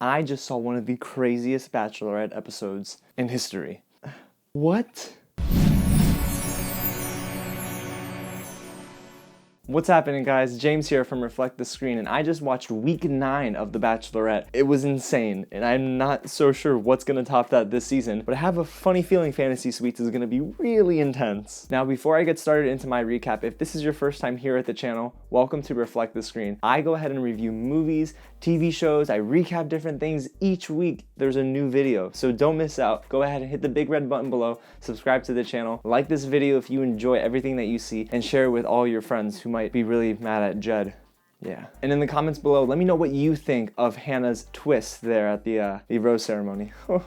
I just saw one of the craziest Bachelorette episodes in history. What? What's happening, guys? James here from Reflect the Screen, and I just watched week 9 of The Bachelorette. It was insane, and I'm not so sure what's gonna top that this season, but I have a funny feeling Fantasy Suites is gonna be really intense. Now, before I get started into my recap, if this is your first time here at the channel, welcome to Reflect the Screen. I go ahead and review movies, TV shows, I recap different things. Each week, there's a new video, so don't miss out. Go ahead and hit the big red button below, subscribe to the channel, like this video if you enjoy everything that you see, and share it with all your friends who might be really mad at Jed. Yeah. And in the comments below, let me know what you think of Hannah's twist there at the rose ceremony. Oh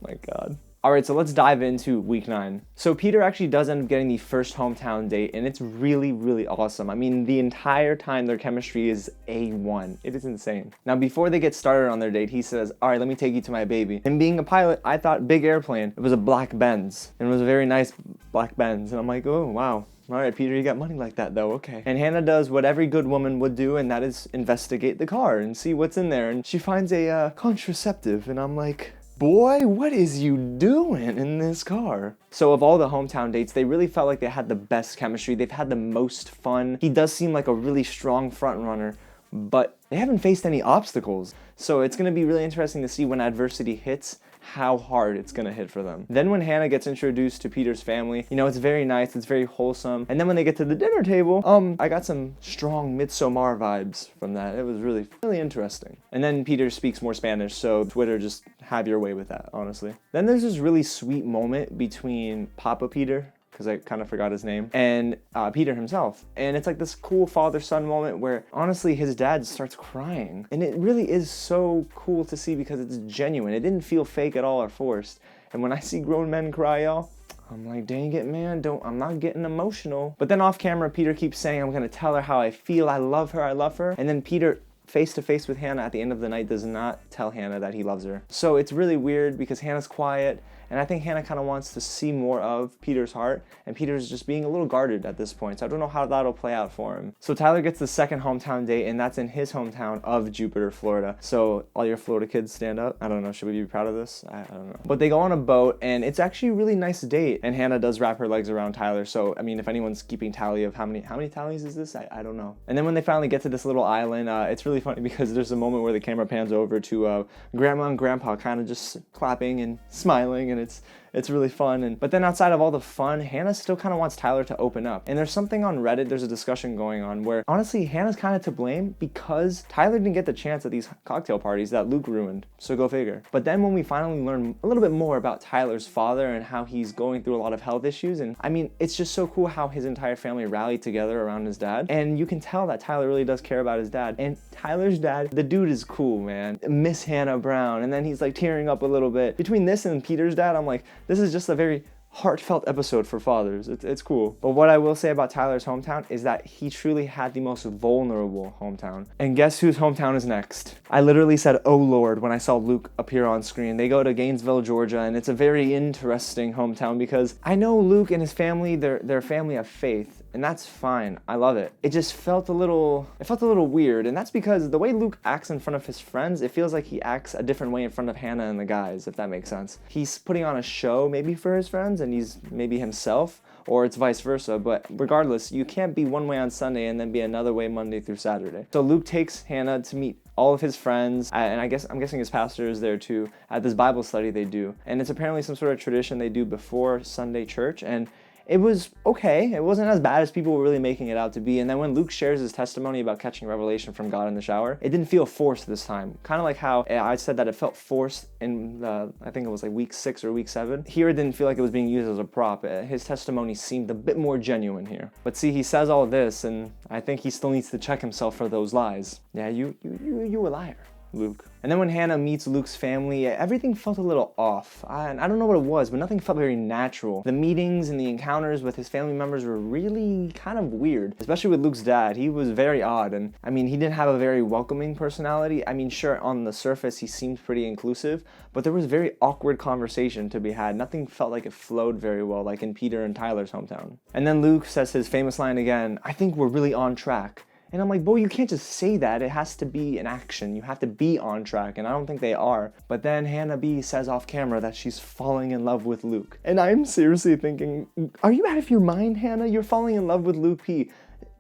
my God. All right, so let's dive into week 9. So Peter actually does end up getting the first hometown date, and it's really, really awesome. I mean, the entire time their chemistry is A1. It is insane. Now, before they get started on their date, he says, all right, let me take you to my baby. And being a pilot, I thought big airplane. It was a black Benz, and it was a very nice black Benz. And I'm like, oh, wow. All right, Peter, you got money like that though, okay. And Hannah does what every good woman would do, and that is investigate the car and see what's in there. And she finds a contraceptive, and I'm like, boy, what is you doing in this car? So of all the hometown dates, they really felt like they had the best chemistry. They've had the most fun. He does seem like a really strong front runner, but they haven't faced any obstacles. So it's gonna be really interesting to see when adversity hits, how hard it's gonna hit for them. Then when Hannah gets introduced to Peter's family, you know, it's very nice, it's very wholesome. And then when they get to the dinner table, I got some strong Midsommar vibes from that. It was really, really interesting. And then Peter speaks more Spanish, so Twitter, just have your way with that, honestly. Then there's this really sweet moment between Papa Peter, because I kind of forgot his name, and Peter himself. And it's like this cool father-son moment where, honestly, his dad starts crying. And it really is so cool to see because it's genuine. It didn't feel fake at all or forced. And when I see grown men cry, y'all, I'm like, dang it, man, I'm not getting emotional. But then off camera, Peter keeps saying, I'm gonna tell her how I feel, I love her, I love her. And then Peter, face to face with Hannah at the end of the night, does not tell Hannah that he loves her. So it's really weird because Hannah's quiet, and I think Hannah kind of wants to see more of Peter's heart, and Peter's just being a little guarded at this point, so I don't know how that'll play out for him. So Tyler gets the second hometown date, and that's in his hometown of Jupiter, Florida. So all your Florida kids stand up. I don't know, should we be proud of this? I don't know. But they go on a boat, and it's actually a really nice date, and Hannah does wrap her legs around Tyler, so I mean, if anyone's keeping tally of how many tallies is this? I don't know. And then when they finally get to this little island, it's really funny because there's a moment where the camera pans over to Grandma and Grandpa kind of just clapping and smiling, and it's really fun. But then outside of all the fun, Hannah still kind of wants Tyler to open up. And there's something on Reddit, there's a discussion going on where honestly Hannah's kind of to blame because Tyler didn't get the chance at these cocktail parties that Luke ruined. So go figure. But then when we finally learn a little bit more about Tyler's father and how he's going through a lot of health issues, and I mean, it's just so cool how his entire family rallied together around his dad. And you can tell that Tyler really does care about his dad. And Tyler's dad, the dude is cool, man. Miss Hannah Brown. And then he's like tearing up a little bit. Between this and Peter's dad, I'm like, this is just a very heartfelt episode for fathers. It's cool. But what I will say about Tyler's hometown is that he truly had the most vulnerable hometown. And guess whose hometown is next? I literally said, oh Lord, when I saw Luke appear on screen. They go to Gainesville, Georgia, and it's a very interesting hometown because I know Luke and his family, they're a family of faith. And that's fine. I love it. It just felt a little weird. And that's because the way Luke acts in front of his friends, it feels like he acts a different way in front of Hannah and the guys, if that makes sense. He's putting on a show maybe for his friends and he's maybe himself, or it's vice versa. But regardless, you can't be one way on Sunday and then be another way Monday through Saturday. So Luke takes Hannah to meet all of his friends, and I'm guessing his pastor is there too, at this Bible study they do. And it's apparently some sort of tradition they do before Sunday church, and it was okay. It wasn't as bad as people were really making it out to be. And then when Luke shares his testimony about catching revelation from God in the shower, it didn't feel forced this time. Kind of like how I said that it felt forced in I think it was like week 6 or week 7. Here it didn't feel like it was being used as a prop. His testimony seemed a bit more genuine here. But see, he says all this, and I think he still needs to check himself for those lies. Yeah, you a liar, Luke. And then when Hannah meets Luke's family, everything felt a little off. I don't know what it was, but nothing felt very natural. The meetings and the encounters with his family members were really kind of weird, especially with Luke's dad. He was very odd, and I mean, he didn't have a very welcoming personality. I mean, sure, on the surface, he seemed pretty inclusive, but there was very awkward conversation to be had. Nothing felt like it flowed very well, like in Peter and Tyler's hometown. And then Luke says his famous line again, I think we're really on track. And I'm like, boy, you can't just say that. It has to be an action. You have to be on track, and I don't think they are. But then Hannah B says off camera that she's falling in love with Luke. And I'm seriously thinking, are you out of your mind, Hannah? You're falling in love with Luke P.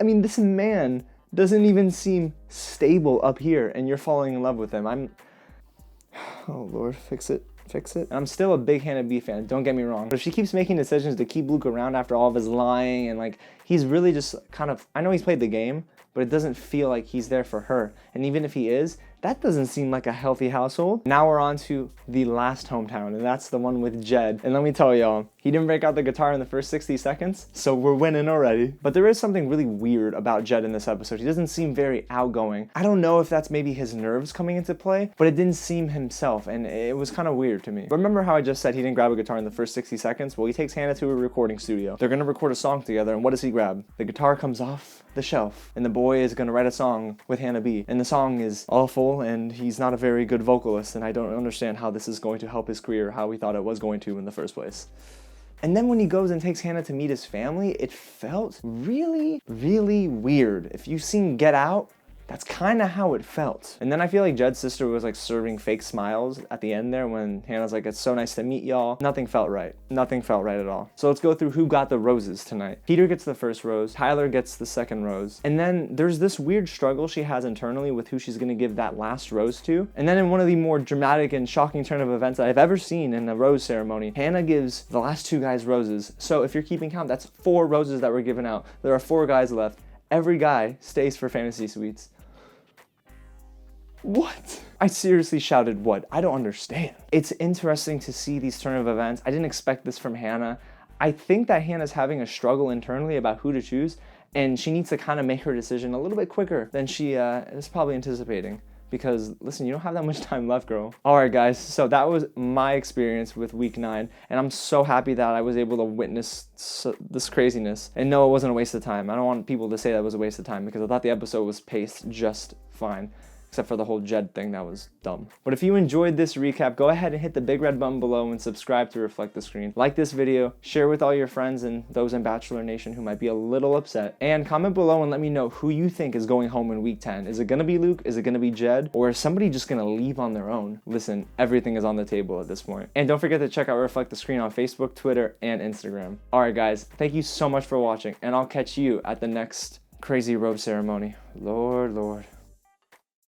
I mean, this man doesn't even seem stable up here, and you're falling in love with him. Oh Lord, fix it. And I'm still a big Hannah B fan, don't get me wrong. But if she keeps making decisions to keep Luke around after all of his lying, and like, he's really just kind of, I know he's played the game, but it doesn't feel like he's there for her. And even if he is, that doesn't seem like a healthy household. Now we're on to the last hometown, and that's the one with Jed. And let me tell y'all, he didn't break out the guitar in the first 60 seconds, so we're winning already. But there is something really weird about Jed in this episode. He doesn't seem very outgoing. I don't know if that's maybe his nerves coming into play, but it didn't seem himself, and it was kind of weird to me. Remember how I just said he didn't grab a guitar in the first 60 seconds? Well, he takes Hannah to a recording studio. They're gonna record a song together, and what does he grab? The guitar comes off the shelf, and the boy is gonna write a song with Hannah B. And the song is awful, and he's not a very good vocalist, and I don't understand how this is going to help his career, how we thought it was going to in the first place. And then when he goes and takes Hannah to meet his family, it felt really, really weird. If you've seen Get Out, that's kind of how it felt. And then I feel like Jed's sister was like serving fake smiles at the end there when Hannah's like, it's so nice to meet y'all. Nothing felt right. Nothing felt right at all. So let's go through who got the roses tonight. Peter gets the first rose. Tyler gets the second rose. And then there's this weird struggle she has internally with who she's gonna give that last rose to. And then in one of the more dramatic and shocking turn of events that I've ever seen in a rose ceremony, Hannah gives the last two guys roses. So if you're keeping count, that's 4 roses that were given out. There are 4 guys left. Every guy stays for Fantasy Suites. What? I seriously shouted, what? I don't understand. It's interesting to see these turn of events. I didn't expect this from Hannah. I think that Hannah's having a struggle internally about who to choose, and she needs to kind of make her decision a little bit quicker than she is probably anticipating. Because, listen, you don't have that much time left, girl. All right, guys, so that was my experience with week 9, and I'm so happy that I was able to witness this craziness. And no, it wasn't a waste of time. I don't want people to say that was a waste of time, because I thought the episode was paced just fine. Except for the whole Jed thing, that was dumb. But if you enjoyed this recap, go ahead and hit the big red button below and subscribe to Reflect the Screen. Like this video, share with all your friends and those in Bachelor Nation who might be a little upset. And comment below and let me know who you think is going home in week 10. Is it gonna be Luke? Is it gonna be Jed? Or is somebody just gonna leave on their own? Listen, everything is on the table at this point. And don't forget to check out Reflect the Screen on Facebook, Twitter, and Instagram. All right, guys, thank you so much for watching, and I'll catch you at the next crazy rose ceremony. Lord.